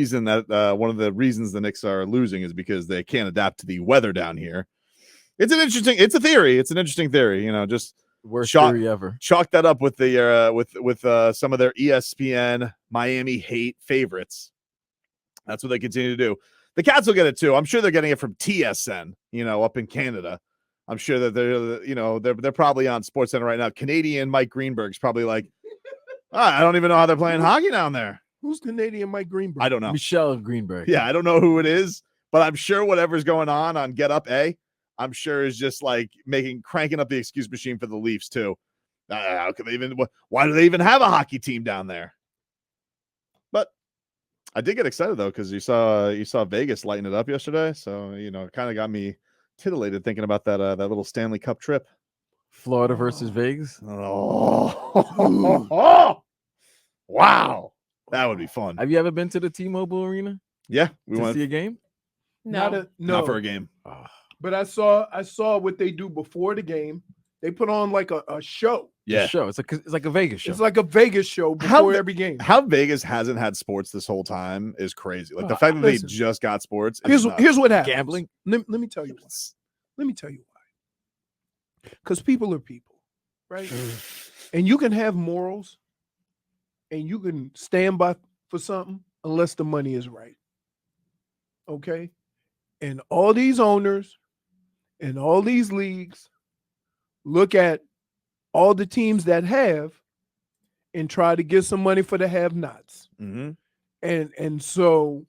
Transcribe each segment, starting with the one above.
reason that one of the reasons the Knicks are losing is because they can't adapt to the weather down here. It's a theory. It's an interesting theory. Just worst theory ever. Chalk that up with the with some of their ESPN Miami hate favorites. That's what they continue to do. The Cats will get it too. I'm sure they're getting it from TSN, up in Canada. I'm sure that they're probably on SportsCenter right now. Canadian Mike Greenberg's probably like, I don't even know how they're playing hockey down there. Who's Canadian Mike Greenberg? I don't know. Michelle Greenberg. Yeah, I don't know who it is, but I'm sure whatever's going on Get Up A, I'm sure is just like cranking up the excuse machine for the Leafs too. How could they why do they even have a hockey team down there? But I did get excited though, because you saw Vegas lighten it up yesterday. So, it kind of got me titillated thinking about that little Stanley Cup trip. Florida versus Vegas. Oh, wow. That would be fun. Have you ever been to the T-Mobile Arena? Yeah. We went to see a game? No. Not for a game. But I saw what they do before the game. They put on like a show. Yeah. A show. It's like a Vegas show. It's like a Vegas show before every game. How Vegas hasn't had sports this whole time is crazy. Like the fact that they just got sports. Here's what happens. Gambling. Let me tell you why. Let me tell you why. Because people are people, right? And you can have morals and you can stand by for something unless the money is right. Okay? And all these owners and all these leagues look at all the teams that have and try to get some money for the have-nots. Mm-hmm. And so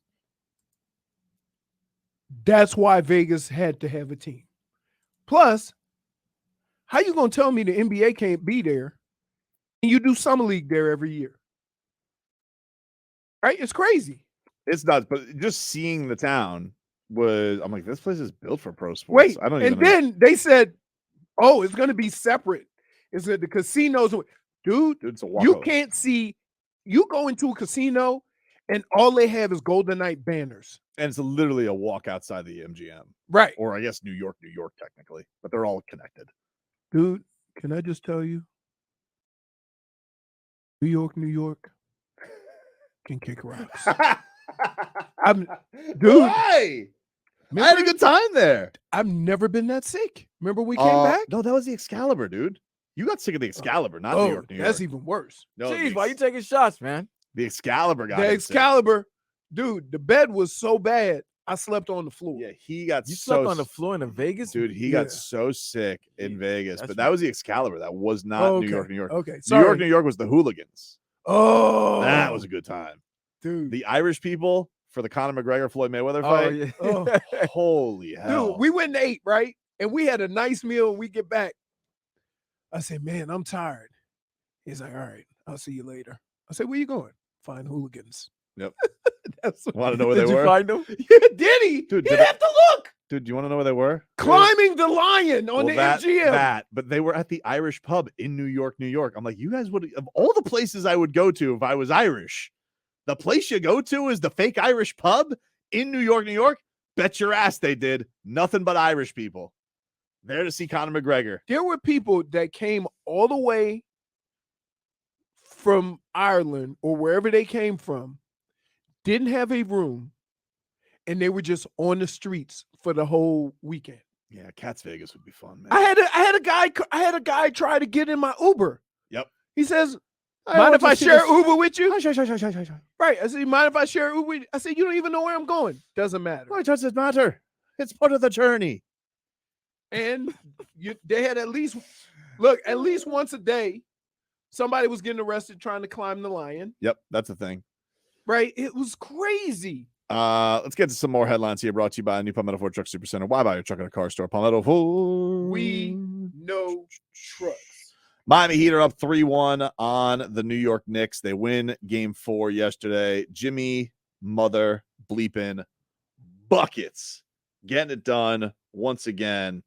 that's why Vegas had to have a team. Plus, how you going to tell me the NBA can't be there and you do summer league there every year? Right? It's crazy. It's nuts, but just seeing the town I'm like, this place is built for pro sports. Wait, then they said, oh, it's going to be separate. It's the casinos. Dude, you can't see. You go into a casino and all they have is Golden Knight banners. And it's literally a walk outside the MGM. Right. Or I guess New York, technically. But they're all connected. Dude, can I just tell you? New York can kick rocks. Dude. Why? I had a good time there. I've never been that sick. Remember we came back? No, that was the Excalibur, dude. You got sick of the Excalibur, not New York. That's even worse. No, jeez, why you taking shots, man? The Excalibur got The Excalibur, dude, the bed was so bad, I slept on the floor. Yeah, he got You slept on the floor in Vegas? Dude, he got so sick in Vegas. But that was the Excalibur. That was not New York. Okay, sorry. New York was the Hooligans. Oh. That was a good time. Dude. The Irish people for the Conor McGregor-Floyd Mayweather fight. Oh, yeah. Holy hell. Dude, we went and ate, right? And we had a nice meal and we get back. I said, man, I'm tired. He's like, all right, I'll see you later. I said, where you going? Find hooligans. Yep. Want to know where they were? Did you find them? Yeah, did he? Dude, He'd have to look. Dude, do you want to know where they were? Climbing the lion on the MGM. But they were at the Irish pub in New York. I'm like, you guys would, of all the places I would go to if I was Irish, the place you go to is the fake Irish pub in New York. Bet your ass they did. Nothing but Irish people there to see Conor McGregor. There were people that came all the way from Ireland or wherever they came from, didn't have a room, and they were just on the streets for the whole weekend. Yeah, Cats Vegas would be fun, man. I had a guy try to get in my Uber. Yep. He says, mind if I share Uber with you? Sure. Right. I said, mind if I share Uber with you? I said, you don't even know where I'm going. Doesn't matter. Why does it matter? It's part of the journey. And they had at least once a day, somebody was getting arrested trying to climb the lion. Yep, that's the thing. Right? It was crazy. Let's get to some more headlines here, brought to you by New Palmetto Ford Truck Supercenter. Why buy your truck at a car store? Palmetto Ford. We know trucks. Miami Heat are up 3-1 on the New York Knicks. They win game 4 yesterday. Jimmy mother bleeping buckets. Getting it done once again.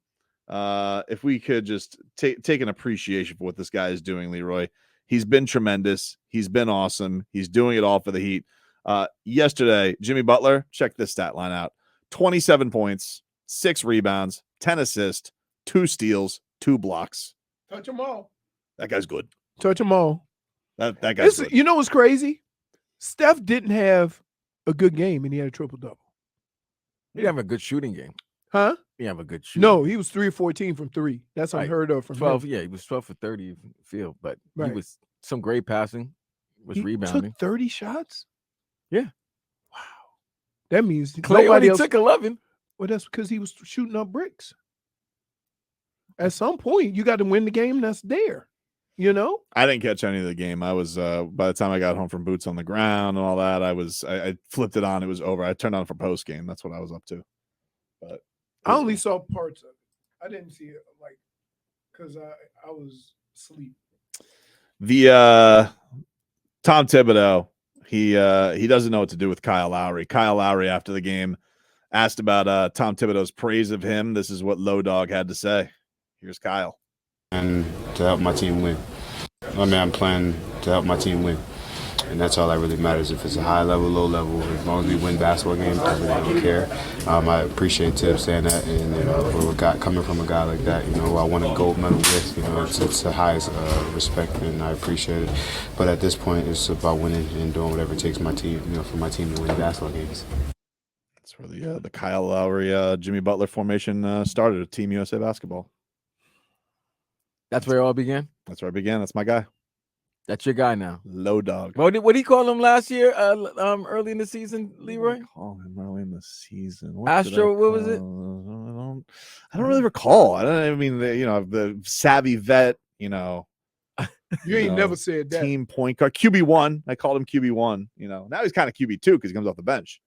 If we could just take an appreciation for what this guy is doing, Leroy. He's been tremendous. He's been awesome. He's doing it all for the Heat. Yesterday, Jimmy Butler, check this stat line out. 27 points, 6 rebounds, 10 assists, 2 steals, 2 blocks. Touch them all. That guy's good. Touch them all. That guy's good. You know what's crazy? Steph didn't have a good game and he had a triple-double. He didn't have a good shooting game. Huh? He didn't have a good shooting. No, he was 3 or 14 from 3. That's Right. unheard of from 12. him. Yeah, he was 12 for 30 field, but Right. he was some great passing. Was He rebounding. took 30 shots? Yeah. Wow. That means Clay nobody only else took 11. Well, that's because he was shooting up bricks. At some point, you got to win the game that's there. You know? I didn't catch any of the game. I was by the time I got home from boots on the ground and all that, I flipped it on. It was over. I turned on for post game. That's what I was up to. But I only saw parts of it. I didn't see it like because I was asleep. The Tom Thibodeau, he doesn't know what to do with Kyle Lowry. Kyle Lowry after the game asked about Tom Thibodeau's praise of him. This is what Low Dog had to say. Here's Kyle. And to help my team win. I'm playing to help my team win. And that's all that really matters. If it's a high level, low level, as long as we win basketball games, I really don't care. I appreciate Tib saying that, and for a guy coming from a guy like that, who I won a gold medal with, it's the highest respect, and I appreciate it. But at this point, it's about winning and doing whatever it takes my team, for my team to win basketball games. That's where the Kyle Lowry, Jimmy Butler formation started at Team USA Basketball. That's where it all began? That's where I began. That's my guy. That's your guy now. Low Dog. What did he call him last year? Early in the season, Leroy? Call him early in the season. Astro, what was it? I don't really recall. I mean, the savvy vet. You ain't never said that. Team point guard, QB1. I called him QB1. Now he's kind of QB2 because he comes off the bench.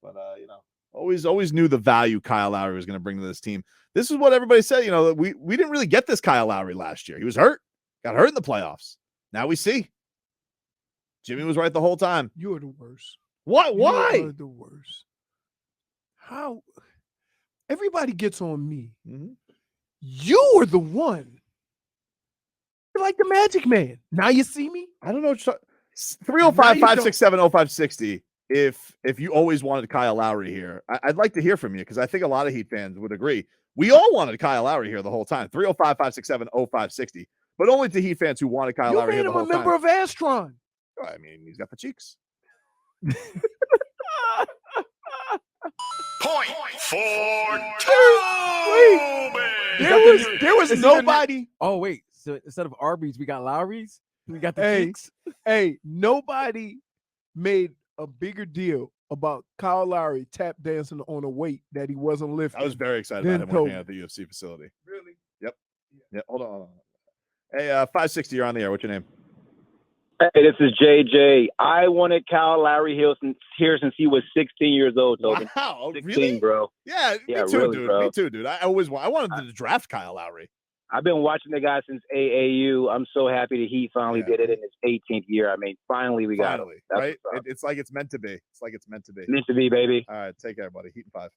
But always knew the value Kyle Lowry was going to bring to this team. This is what everybody said. We didn't really get this Kyle Lowry last year. He was hurt, got hurt in the playoffs. Now we see. Jimmy was right the whole time. You're the worst. What? Why? You're the worst. How? Everybody gets on me. Mm-hmm. You are the one. You're like the Magic Man. Now you see me? I don't know. 305-567-0560. If you always wanted Kyle Lowry here, I'd like to hear from you because I think a lot of Heat fans would agree. We all wanted Kyle Lowry here the whole time. 305-567-0560. But only to Heat fans who wanted Kyle Lowry here the whole time. You made him a member of Astron. I mean, he's got the cheeks. Point for There was nobody. Oh, wait. So instead of Arby's, we got Lowry's? We got the cheeks? Hey, nobody made a bigger deal about Kyle Lowry tap dancing on a weight that he wasn't lifting. I was very excited about him working at the UFC facility. Really? Yep. Yeah. Hold on. Hey, 560, you're on the air. What's your name? Hey, this is JJ. I wanted Kyle Lowry here since he was 16 years old, Tobin. Wow, 16, really? bro. Yeah, me too, really, dude. Bro. Me too, dude. I wanted to draft Kyle Lowry. I've been watching the guy since AAU. I'm so happy that he finally did it in his 18th year. I mean, finally we got him. That's right? It's like it's meant to be. It's like it's meant to be. Meant to be, baby. All right, take care, buddy. Heat and 5.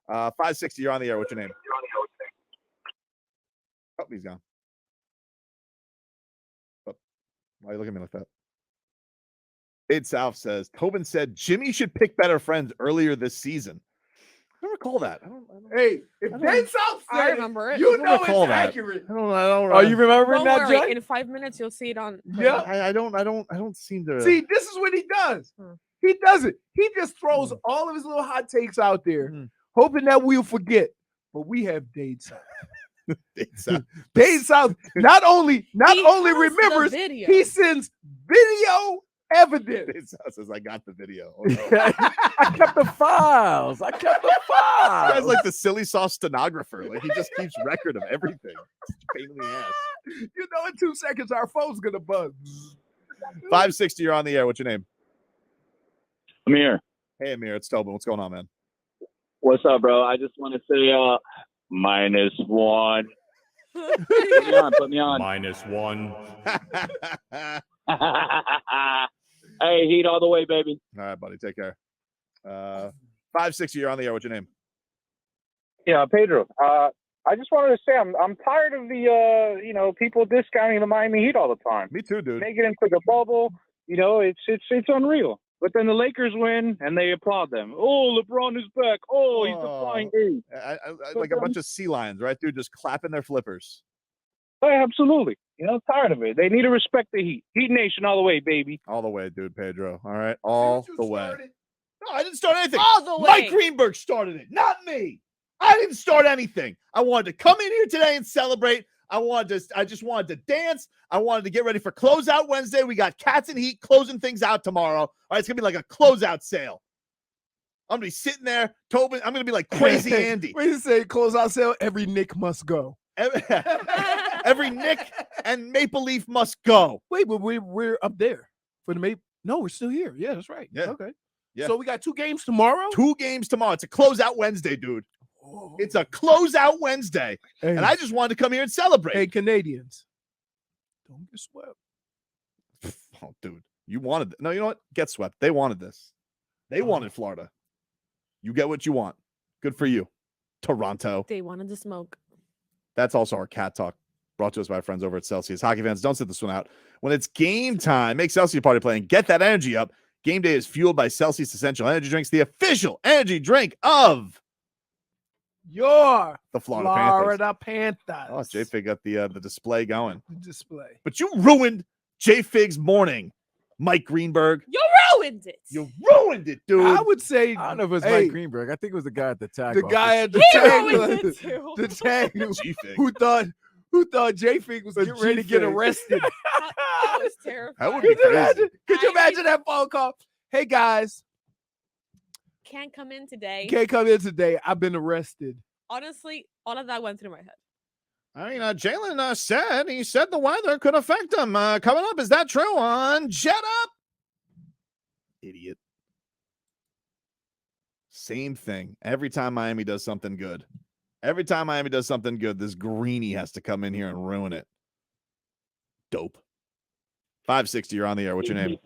560, you're on the air. What's your name? Oh, he's gone. Oh, why are you looking at me like that? Ed South says, Tobin said Jimmy should pick better friends earlier this season. I don't recall that. I don't Hey, if Ed South said I remember it. you don't know it's recall that. accurate. I don't. Oh, you remembering Don't that, worry. Jay? In 5 minutes, you'll see it on. Yeah. I don't seem to See, this is what he does. He does it. He just throws all of his little hot takes out there, hoping that we'll forget. But we have Dade South. Dade South not only remembers, he sends video evidence. Dade South says, I got the video. Oh, I kept the files. This guy's like the silly sauce stenographer. Like he just keeps record of everything. It's a pain in the ass. You know, in 2 seconds, our phone's gonna buzz. 560, you're on the air. What's your name? Amir. Hey, Amir, it's Tobin. What's going on, man? What's up, bro? I just want to say -1. Put me on. -1. Hey, Heat all the way, baby. All right, buddy. Take care. 560, you're on the air. What's your name? Yeah, Pedro. I just wanted to say I'm tired of the people discounting the Miami Heat all the time. Me too, dude. Make it into the bubble. It's unreal. But then the Lakers win and they applaud them. Oh, LeBron is back. Oh, he's the flying ace. I like a bunch of sea lions, right, dude? Just clapping their flippers. Oh, absolutely. Tired of it. They need to respect the Heat. Heat Nation all the way, baby. All the way, dude, Pedro. All right, all the way. No, I didn't start anything. All the way. Mike Greenberg started it, not me. I didn't start anything. I wanted to come in here today and celebrate. I just wanted to dance. I wanted to get ready for Closeout Wednesday. We got Cats and Heat closing things out tomorrow. All right, it's gonna be like a closeout sale. I'm gonna be sitting there, Tobin. I'm gonna be like crazy Andy. Wait to say closeout sale. Every Nick must go. Every Nick and Maple Leaf must go. Wait, but we're up there for the Maple. No, we're still here. Yeah, that's right. Yeah. Okay. Yeah. So we got 2 games tomorrow. 2 games tomorrow. It's a closeout Wednesday, dude. Oh. It's a closeout Wednesday, Hey, and I just wanted to come here and celebrate. hey, Canadians, don't get swept. Oh, dude, you wanted no. You know what? Get swept. They wanted this. They wanted Florida. You get what you want. Good for you, Toronto. They wanted to smoke. That's also our cat talk, brought to us by our friends over at Celsius. Hockey fans, don't sit this one out. When it's game time, make Celsius party play and get that energy up. Game day is fueled by Celsius Essential Energy Drinks, the official energy drink of Your the Florida Panthers. Florida Panthers. Oh, J-Fig got the display going. The display. But you ruined J-Fig's morning, Mike Greenberg. You ruined it. You ruined it, dude. I would say I don't know if it was hey, Mike Greenberg. I think it was the guy at the tag. the guy at the He tag, ruined it too. the tag G-Fig. who thought J-Fig was getting ready to get G-Fig. arrested. That was terrifying. That would be Could you crazy. imagine? Could you I imagine that phone call? Hey guys, Can't come in today. can't come in today. I've been arrested. Honestly, all of that went through my head. I mean, Jalen said the weather could affect him. Coming up, is that true on Jet Up? Idiot. Same thing. Every time Miami does something good. Every time Miami does something good, this greenie has to come in here and ruin it. Dope. 560, you're on the air. What's your name?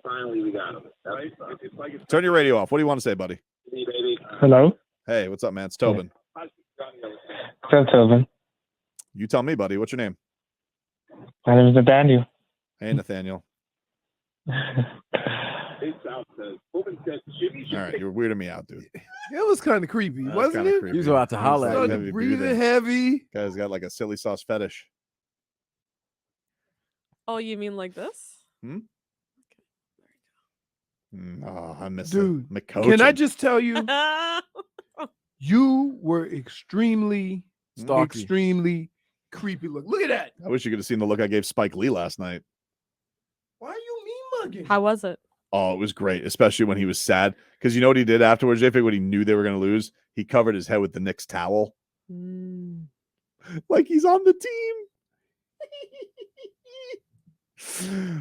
Finally, we got him. Turn your radio off. What do you want to say, buddy? Hello, Hey, what's up, man? It's Tobin. Tobin. You tell me, buddy. What's your name? My name is Nathaniel. Hey, Nathaniel. All right, you're weirding me out, dude. It was kind of creepy, That was wasn't kinda it? creepy. He was about to holler at He's you. like Started heavy breathing breathing. heavy. Guy's got like a silly sauce fetish. Oh, you mean like this? Oh, I miss Dude, it. Can I just tell you, I you were extremely, Stalky. extremely creepy. Look at that. I wish you could have seen the look I gave Spike Lee last night. Why are you mean mugging? How was it? Oh, it was great, especially when he was sad. Because you know what he did afterwards, JP, when he knew they were going to lose? He covered his head with the Knicks towel. Like he's on the team.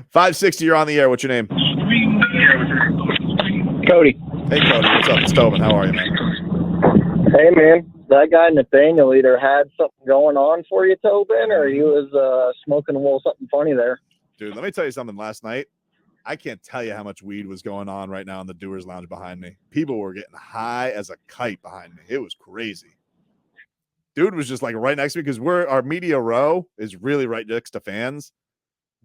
560, you're on the air. What's your name? Cody. Hey, Cody. What's up? It's Tobin. How are you, man? Hey, man, that guy Nathaniel either had something going on for you, Tobin, or he was smoking a little something funny there. Dude, let me tell you something. Last night, I can't tell you how much weed was going on right now in the Doers Lounge behind me. People were getting high as a kite behind me. It was crazy. Dude was just like right next to me because our media row is really right next to fans.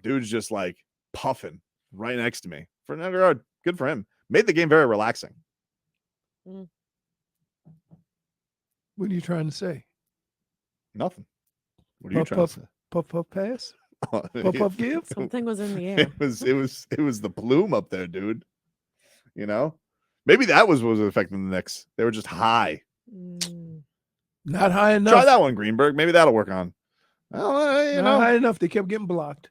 Dude's just like puffing right next to me. For another yard, good for him. Made the game very relaxing. What are you trying to say? Nothing. What are you Puff, trying puff. to say? Puff, puff, pass? Puff, puff, give? Something was in the air. It was the plume up there, dude. You know, maybe that was what was affecting the Knicks. They were just high. Not high enough. Try that one, Greenberg. Maybe that'll work on. Well, you Not know, high enough. They kept getting blocked.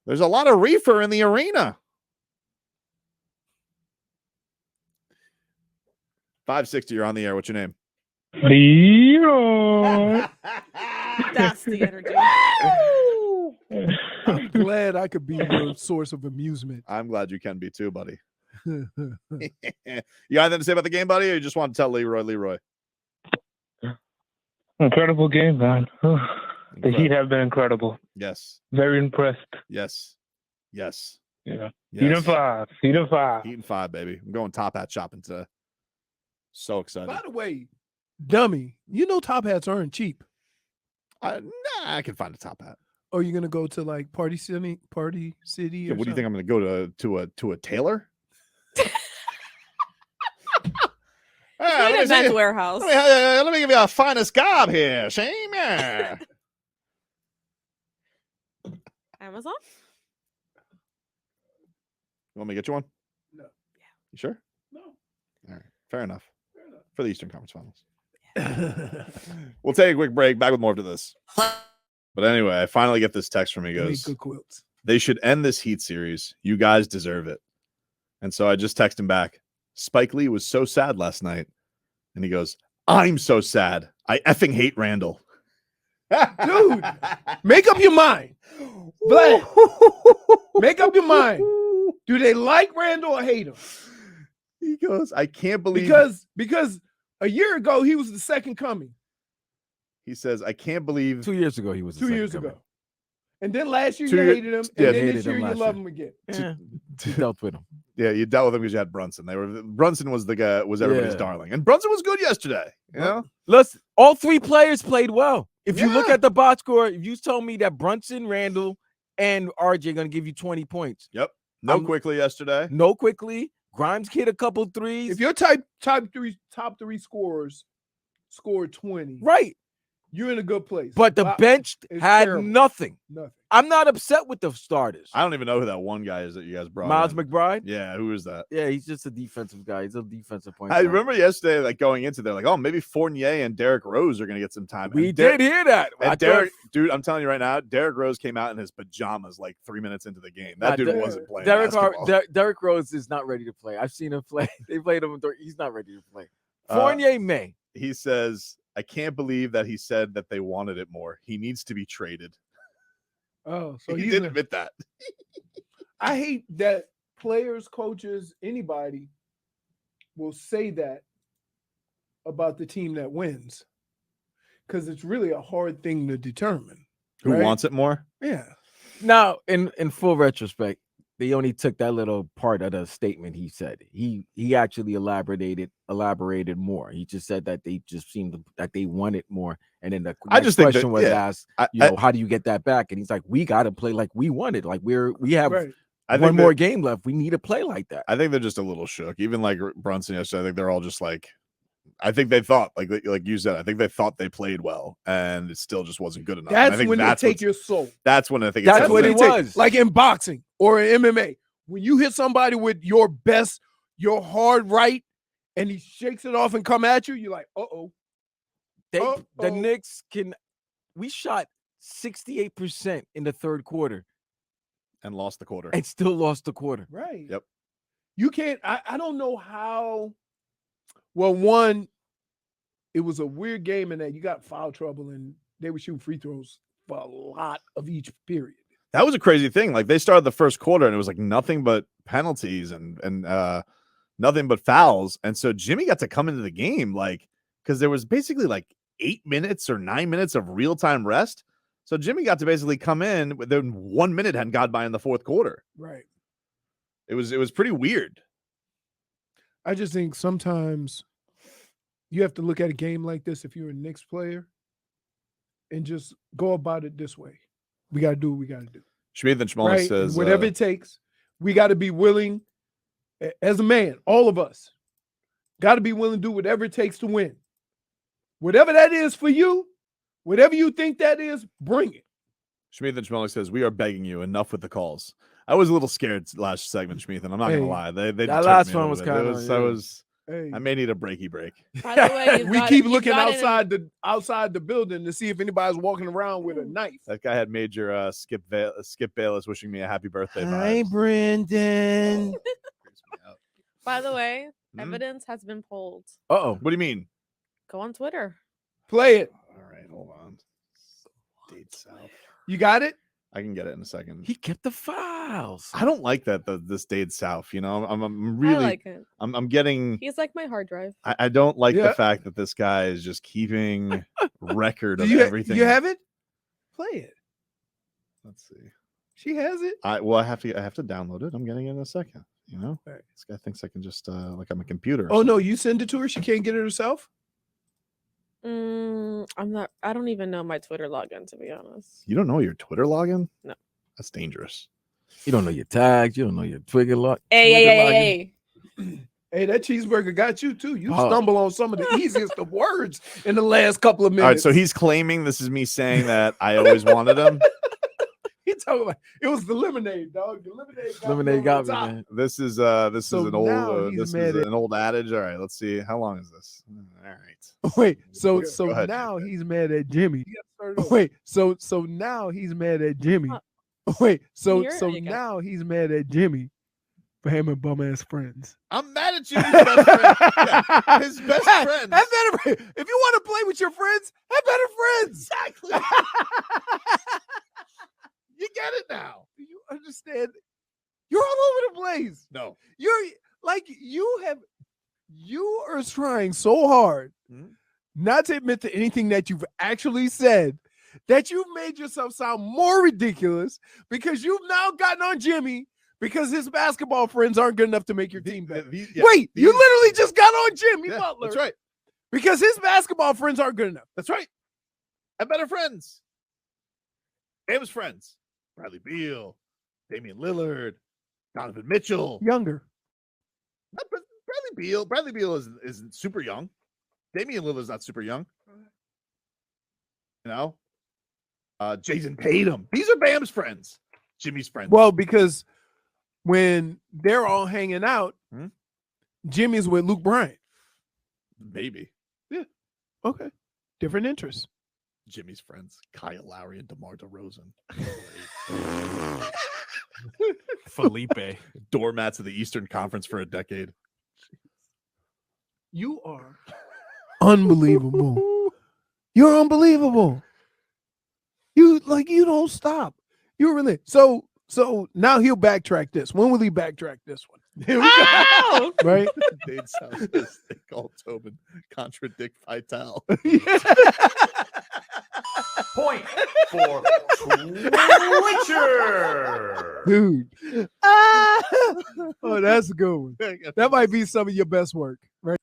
there's a lot of reefer in the arena. 560, you're on the air. What's your name? Leroy. That's the energy. I'm glad I could be your source of amusement. I'm glad you can be too, buddy. You got anything to say about the game, buddy, or you just want to tell Leroy? Incredible game, man. The Heat have been incredible. Yes. Very impressed. Yes. Yes. Yeah. Yes. Heat and five. Heat and five. Heat and 5, baby. I'm going top hat shopping today. So excited. By the way, dummy, you know top hats aren't cheap. Nah, I can find a top hat. Or you're gonna go to like Party City? Yeah, what do you think I'm going to go to a tailor? Like a men's warehouse. Let me give you a finest garb here, Shane. Yeah. Amazon? You want me to get you one? No. You sure? No. Fair enough. For the Eastern Conference Finals. We'll take a quick break. Back with more after this. But anyway, I finally get this text from me. He They make goes, good quilts. they should end this Heat series. You guys deserve it. And so I just text him back. Spike Lee was so sad last night. And he goes, I'm so sad. I effing hate Randall. Dude, make up your mind. Vlad, make up your mind. Do they like Randall or hate him? He goes, I can't believe because a year ago he was the second coming. he says, I can't believe 2 years ago, he was the 2 second years coming. ago. And then last year 2 you year- hated him, and yeah, then hated this year him you last love year. him again. Yeah, he dealt with him. Yeah, you dealt with him because you had Brunson. Brunson was the guy, was everybody's Yeah. darling. And Brunson was good yesterday. You know? Listen, all three players played well. If you look Yeah. at the box score, if you told me that Brunson, Randall, and RJ going to give you 20 points. Yep. No Quickly yesterday. No Quickly. Grimes hit a couple threes. If your top three scorers scored 20, right. you're in a good place. But the bench it's had terrible. nothing. Nothing. I'm not upset with the starters. I don't even know who that one guy is that you guys brought. Miles in. McBride? Yeah, who is that? Yeah, he's just a defensive guy. He's a defensive point I guard. remember yesterday, like going into there, like, oh, maybe Fournier and Derrick Rose are going to get some time. We And did hear that. I And thought- Derrick, dude, I'm telling you right now, Derrick Rose came out in his pajamas like 3 minutes into the game. That Nah, dude Der- wasn't playing basketball. Derrick Rose is not ready to play. I've seen him play. They played him. He's not ready to play. Uh, Fournier may. He says, I can't believe that he said that they wanted it more. He needs to be traded. Oh, so he he's did a- admit that. I hate that players, coaches, anybody will say that about the team that wins, because it's really a hard thing to determine. Who right? wants it more? Yeah. Now, in full retrospect, they only took that little part of the statement he said. He actually elaborated more. He just said that they just seemed that they wanted more. And then the I just think question that- was yeah, asked, how do you get that back? And he's like, we got to play like we wanted. Like we have Right. I one think more that- game left. We need to play like that. I think they're just a little shook. Even like Brunson yesterday, I think they're all just like, I think they thought, like you said, I think they thought they played well, and it still just wasn't good enough. And I That's think when they that's take what's- your soul. That's when I think That's it's what when it they was. Like in boxing or in MMA, when you hit somebody with your best, your hard right, and he shakes it off and come at you, you're like, uh-oh. The Knicks we shot 68% in the third quarter and lost the quarter. and still lost the quarter. Right. Yep. You can't, I don't know how. Well, one, it was a weird game in that you got foul trouble and they were shooting free throws for a lot of each period. That was a crazy thing. Like they started the first quarter and it was like nothing but penalties and nothing but fouls. And so Jimmy got to come into the game like because there was basically like 8 minutes or 9 minutes of real-time rest. So Jimmy got to basically come in within 1 minute hadn't gone by in the fourth quarter. Right. It was pretty weird. I just think sometimes you have to look at a game like this if you're a Knicks player and just go about it this way. We got to do what we got to do. Schmied and Schmolik Right? says Whatever it takes, we got to be willing, as a man, all of us, got to be willing to do whatever it takes to win. Whatever that is for you, whatever you think that is, bring it. Schmied and Schmolik says, we are begging you, enough with the calls. I was a little scared last segment, Schmied, and I'm not Hey, gonna lie. They that deterred last me a one little was bit. kinda, I may need a breaky break. By the way, We keep looking outside the building to see if anybody's walking around with a knife. That guy had major Skip Bayless wishing me a happy birthday. vibes. Brendan. By the way, Hmm? evidence has been pulled. Uh-oh. What do you mean? Go on Twitter. Play it. All right, hold on. Date south. You got it? I can get it in a second. He kept the files. I don't like that this stayed south. You know, I'm really, I like it. I'm getting. He's like my hard drive. I don't like Yeah. the fact that this guy is just keeping record Do of you, everything. you have it? Play it. Let's see. She has it. I have to download it. I'm getting it in a second. You know, Right. this guy thinks I can just like I'm a computer. or Oh no, something. you send it to her. She can't get it herself. I don't even know my Twitter login, to be honest. You don't know your Twitter login? No. That's dangerous. You don't know your tags. You don't know your Twitter log. Hey. Hey, that cheeseburger got you too. You Oh. stumble on some of the easiest of words in the last couple of minutes. All right, so he's claiming this is me saying that I always wanted him. he you talking about? It was the lemonade, dog. The Lemonade got me, top. man. This is So an now old he's this mad is at- an old adage. All right, let's see. How long is this? All right. Wait, so Go ahead, now Jay. he's mad at Jimmy. Wait, so now he's mad at Jimmy. Wait, so Here you go. now he's mad at Jimmy for having bum ass friends. I'm mad at Jimmy's best friend. Yeah, his best friends. Have better. If you want to play with your friends, have better friends. Exactly. You get it now. Do you understand? You're all over the place. No. You're like you are trying so hard not to admit to anything that you've actually said that you've made yourself sound more ridiculous because you've now gotten on Jimmy because his basketball friends aren't good enough to make your team better. Yeah, Wait, you literally just got on Jimmy yeah, Butler. That's right. Because his basketball friends aren't good enough. That's right. Have better friends. Famous friends. Bradley Beal, Damian Lillard, Donovan Mitchell. Younger. Not Bradley Beal. Bradley Beal isn't super young. Damian Lillard's not super young. You know? Jason Tatum. These are Bam's friends. Jimmy's friends. Well, because when they're all hanging out, Hmm? Jimmy's with Luke Bryant. Maybe. Okay. Different interests. Jimmy's friends. Kyle Lowry and DeMar DeRozan. Felipe. Doormats of the Eastern Conference for a decade. You are unbelievable. You're unbelievable. You don't stop. You really so now he'll backtrack this. When will he backtrack this one? Here we go. Right? Dade South says they call Tobin contradict Vital. Point for Twitcher. Dude. Oh, that's a good one. That might be some of your best work, right?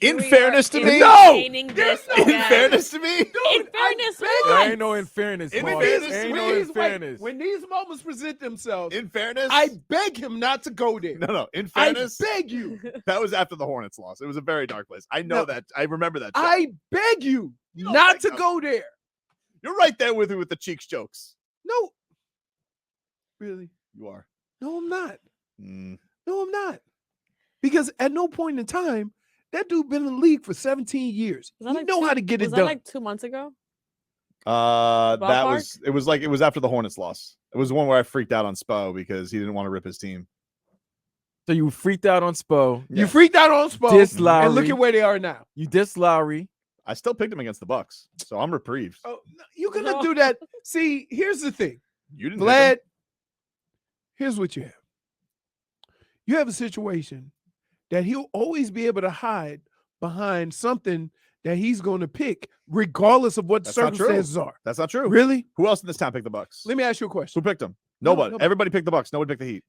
In We fairness are to me, entertaining this in again. fairness to me, In fairness, There what? ain't no in fairness, In boss. fairness, Ain't no Please, in wait. fairness. When these moments present themselves, in fairness, I beg him not to go there. no. In I fairness, beg you. that was after the Hornets loss. It was a very dark place. I know No. that. I remember that. Joke. I beg you You don't not think to go there. You're right there with the cheeks jokes. No. Really? You are. No, I'm not. Mm. No, I'm not. Because at no point in time, that dude been in the league for 17 years. Was that You like know two- how to get it Was that done. like 2 months ago? That Ballpark? it was after the Hornets loss. It was the one where I freaked out on Spo because he didn't want to rip his team. So you freaked out on Spo. You freaked out on Spo. Diss Lowry. And look at where they are now. You diss Lowry. I still picked him against the Bucks, so I'm reprieved. Oh, no, you're going to No. do that. See, here's the thing. You didn't. pick him. Vlad, here's what you have. You have a situation that he'll always be able to hide behind something that he's going to pick, regardless of what the That's not true. circumstances are. That's not true. Really? Who else in this town picked the Bucks? Let me ask you a question. Who picked them? No, Nobody. no. Everybody picked the Bucks. Nobody picked the Heat.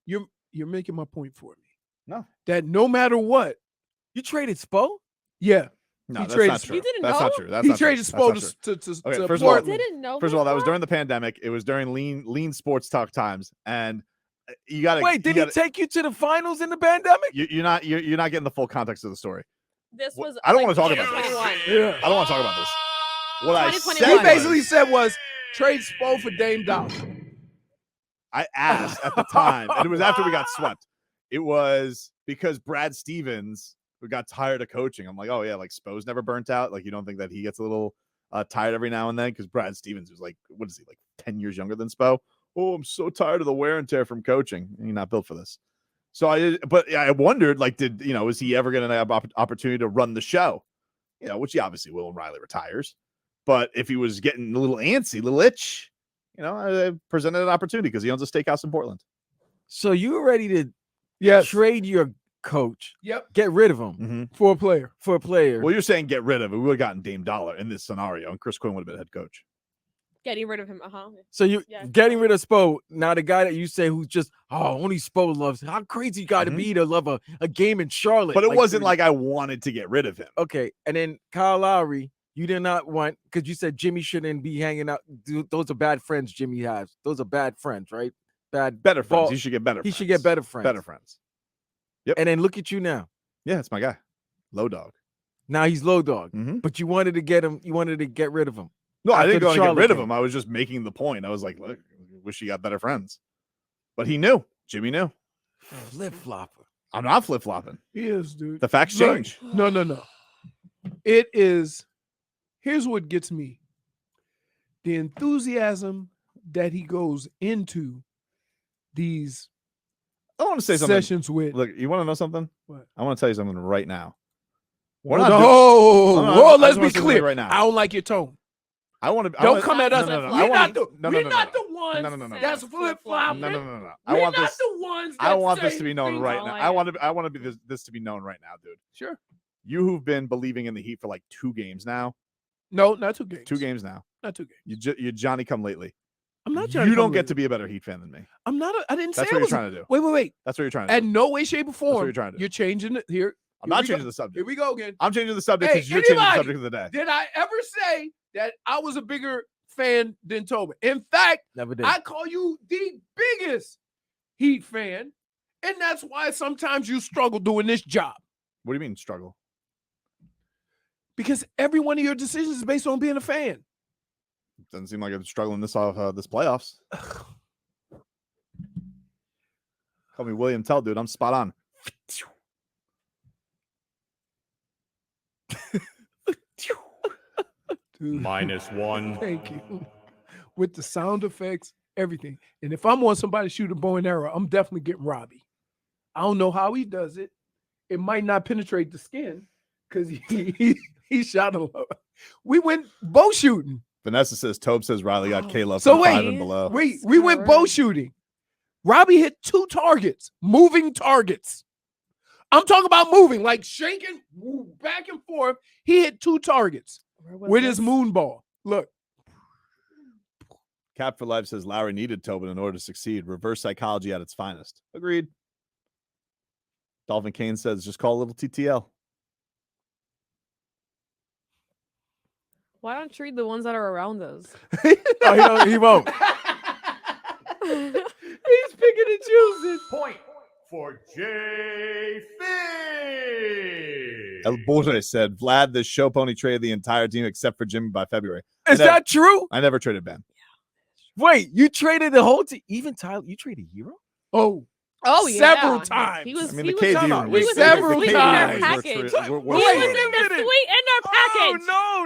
You're making my point for me. No. That no matter what, You traded Spo? yeah, No, He that's traded not Spo. true. You didn't That's not know? true. That's he not true. traded That's Spo not true. to Okay, to first of all- I Portland. didn't know. First of all, that was before? during the pandemic. It was during lean sports talk times, and you got to Wait, did he take you to the finals in the pandemic? You're not getting the full context of the story. This What- was. I don't like wanna talk about this. 2021. Yeah. I don't want to talk about this. What I 2021. said He basically was, said was trade Spo for Dame Dollar. I asked at the time, and it was after we got swept. It was because Brad Stevens got tired of coaching. I'm like, oh yeah, like Spo's never burnt out. Like you don't think that he gets a little tired every now and then? Because Brad Stevens was like, what is he, like 10 years younger than Spo? Oh, I'm so tired of the wear and tear from coaching. You're not built for this. So I wondered, like, is he ever going to have opportunity to run the show? Which he obviously will when Riley retires. But if he was getting a little antsy, a little itch, I presented an opportunity because he owns a steakhouse in Portland. So you were ready to trade your coach, Yep. get rid of him Mm-hmm. For a player. for a player. Well, you're saying get rid of it. We would have gotten Dame Dollar in this scenario, and Chris Quinn would have been head coach. Getting rid of him. So you Yeah. getting rid of Spo. Now the guy that you say who's just only Spo loves. How crazy you got to Mhm. be to love a game in Charlotte? But it wasn't 30 like I wanted to get rid of him. okay. And then Kyle Lowry, you did not want because you said Jimmy shouldn't be hanging out. Those are bad friends Jimmy has. Those are bad friends, right? Bad. Better friends. ball- He should get better. He should get better friends. Better friends. And then look at you now. Yeah, it's my guy, Low Dog. Now he's low dog. Mhm. But you wanted to get him. You wanted to get rid of him. No, I After didn't the want to get Charlotte rid of game. him. I was just making the point. I was like, look, wish he got better friends. But he knew. Jimmy knew. Flip flopper. I'm not flip flopping. He is, dude. The facts Look, change. No. It is. Here's what gets me: the enthusiasm that he goes into these I want to say something. sessions with. Look, you want to know something? What? I want to tell you something right now. We're Hold not on. doing- Whoa, No, whoa, I let's just be wanna say something clear. right now. I don't like your tone. I want to. Don't come at us. No, no, no. We're not the no, we're no, not no, the ones no. that's flip flopping. No. I We're want not this. the ones. I that want this say to be known things right all now. like I want to be this to be known right now, dude. Sure. You who've been believing in the Heat for like 2 games now. No, not 2 games. 2 games now. Not 2 games. You Johnny come lately. I'm not trying. You don't get to be a better Heat fan than me. I'm not. I didn't say. That's I what you're was, trying to do. Wait. That's what you're trying to At do. no way, shape, or what form. you're trying to do. You're changing it here. I'm not we changing go. the subject. Here we go again. I'm changing the subject Hey, because you're changing the anybody- subject of the day. Did I ever say that I was a bigger fan than Tobin? In fact, Never did. I call you the biggest Heat fan, and that's why sometimes you struggle doing this job, What do you mean struggle? because every one of your decisions is based on being a fan. Doesn't seem like I'm struggling this playoffs. Call me William Tell, dude. I'm spot on. Dude, -1. thank you. With the sound effects, everything. And if I'm on somebody shoot a bow and arrow, I'm definitely getting Robbie. I don't know how he does it. It might not penetrate the skin because he shot a lot. We went bow shooting. Vanessa says Tobe says Riley got K-Love So from 5 wait, and below. We went bow shooting. Robbie hit 2 targets, moving targets. I'm talking about moving, like shaking back and forth. He hit 2 targets with his moon ball. Look, Cap for Life says Lowry needed Tobin in order to succeed. Reverse psychology at its finest. Agreed. Dolphin Kane says just call a little TTL. Why don't you read the ones that are around us? Oh, he won't. he's picking and choosing. Point for J. Fig. El Borre said Vlad, this show pony traded the entire team except for Jimmy by February. Is that true? I never traded Ben. Wait, you traded the whole team? Even Tyler, you traded Hero? Oh, Oh yeah, several times. He was. I mean, he the was, KD time out. room Wait, was- several the KD times. room was- Package. we're- He we're- was Wait in a the minute. suite in our package. Oh,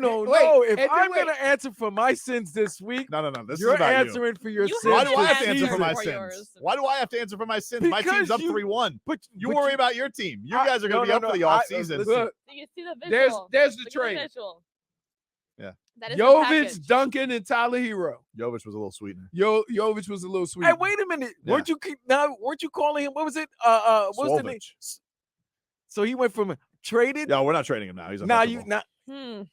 no. Wait, If and I'm wait. going to answer for my sins this week, No. This you're is about answering for your You sins. Why have do I this have to answer season. for my for sins? yours. Why do I have to answer for my sins? My team's Because up you- 3-1. But You worry about your team. You guys are going to be up for the I- off season. listen, Look, Do you see the visual? there's the Look at trade. visual. Yeah. That is the Jovic, package. Duncan, and Tyler Hero. Jovic was a little sweetener. Jovic was a little sweet. Hey, wait a minute. Yeah. Weren't you calling him? What was it? What was the name? Swolvich. So he went from traded. Yeah, we're not trading him now. He's Now untouchable.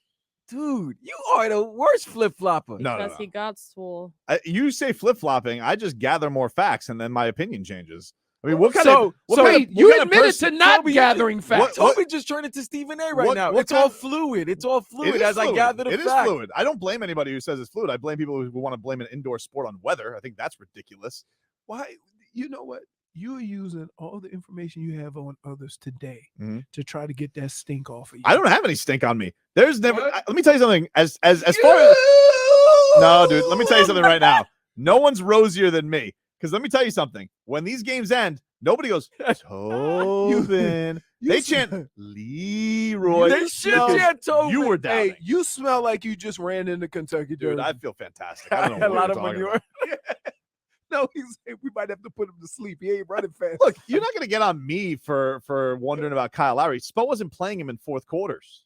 dude, you are the worst flip flopper. No. Because he got swole. You say flip flopping. I just gather more facts, and then my opinion changes. I mean, what kind So, of what so kind wait, of, you what kind of admitted person- to not Toby, gathering facts. what- Toby just turned into Stephen A. right what- now. what It's all kind- fluid. It's all It fluid is as I fluid. gather the It is facts. fluid. I don't blame anybody who says it's fluid. I blame people who want to blame an indoor sport on weather. I think that's ridiculous. Why? You know what? You're using all the information you have on others today Mhm. to try to get that stink off of you. I don't have any stink on me. There's never. What? Let me tell you something. As far as no, dude. Let me tell you something right now. No one's rosier than me. Because let me tell you something. When these games end, nobody goes Tobin. They chant Leroy. They should No, chant Tobin. You were doubting. Hey, you smell like you just ran into Kentucky, Dude, Derby. I feel fantastic. I don't know a what lot you're of talking manure. about. No, he's saying we might have to put him to sleep. He ain't running fast. Look, you're not going to get on me for wondering about Kyle Lowry. Spo wasn't playing him in fourth quarters.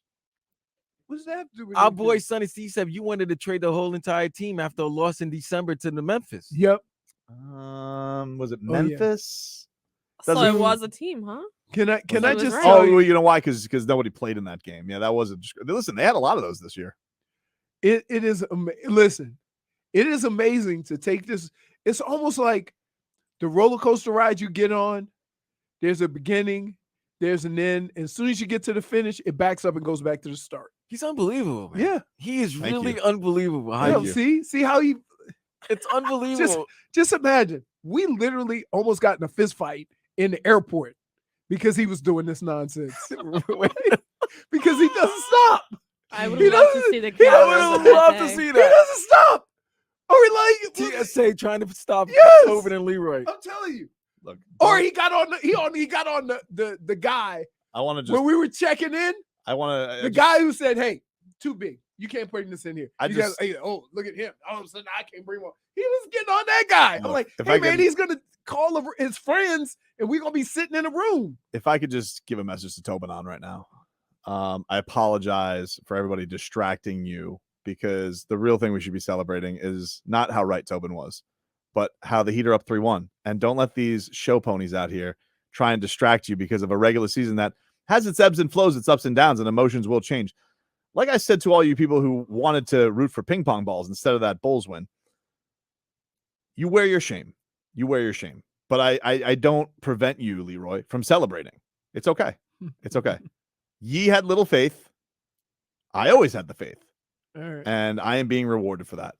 What does that have to do with Our anything? boy Sonny C said you wanted to trade the whole entire team after a loss in December to the Memphis. Yep. Was it Oh, yeah. Memphis? So Doesn't- it was a team, huh? Can I He was just right. tell Oh, you? well, you know why? Because nobody played in that game. Yeah, that wasn't. Listen, they had a lot of those this year. It is listen, it is amazing to take this. It's almost like the roller coaster ride you get on. There's a beginning, there's an end. And as soon as you get to the finish, it backs up and goes back to the start. He's unbelievable, man. Yeah. He is Thank really you. unbelievable. You How know, you- see how he It's unbelievable. just imagine. We literally almost got in a fist fight in the airport because he was doing this nonsense. Because he doesn't stop. I would He love to doesn't- see the he I doesn't cameras would of that love to day. see He that. doesn't stop. Or TSA trying to stop Yes! Tobin and Leroy. I'm telling you. Look, Or he got on the guy I want to just. when we were checking in. I want to. The guy who said, "Hey, too big. You can't bring this in here." I You just- guys, hey, oh, look at him. All of a sudden, I can't bring one. He was getting on that guy. I'm Look, like, if hey, I man, can- he's gonna call over his friends, and we're gonna be sitting in a room. If I could just give a message to Tobin on right now. I apologize for everybody distracting you, because the real thing we should be celebrating is not how right Tobin was, but how the Heat are up 3-1. And don't let these show ponies out here try and distract you because of a regular season that has its ebbs and flows, its ups and downs, and emotions will change. Like I said to all you people who wanted to root for ping pong balls instead of that Bulls win, you wear your shame. You wear your shame. But I don't prevent you, Leroy, from celebrating. It's okay. It's okay. Ye had little faith. I always had the faith. All right. And I am being rewarded for that.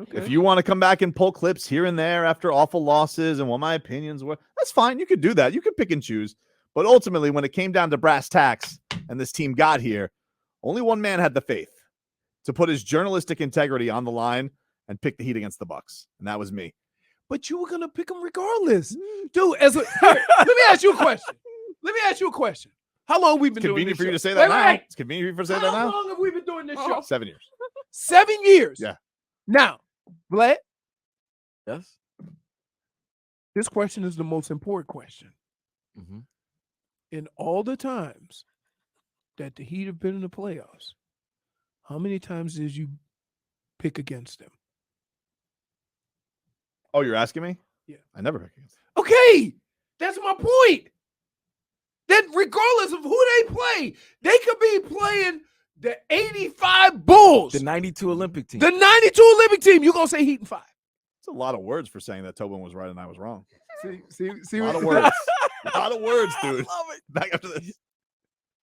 Okay. If you want to come back and pull clips here and there after awful losses and what my opinions were, that's fine. You could do that. You could pick and choose. But ultimately, when it came down to brass tacks and this team got here, only one man had the faith to put his journalistic integrity on the line and pick the Heat against the Bucks, and that was me. But you were gonna pick him regardless, dude. Here, let me ask you a question. How long we been doing Convenient this for you show? to say that now. Wait. It's convenient for you to say How that now. long have we been doing this show? 7 years. 7 years. Yeah. Now, Vlad, Yes. this question is the most important question. Mm-hmm. In all the times that the Heat have been in the playoffs, how many times did you pick against them? Oh, you're asking me? Yeah. I never pick against. Okay, that's my point. That regardless of who they play, they could be playing the 85 Bulls, The 92 Olympic team. the 92 Olympic team. You're going to say Heat and 5. It's a lot of words for saying that Tobin was right and I was wrong. See A lot of words. A lot of words, dude. love it. Back after this.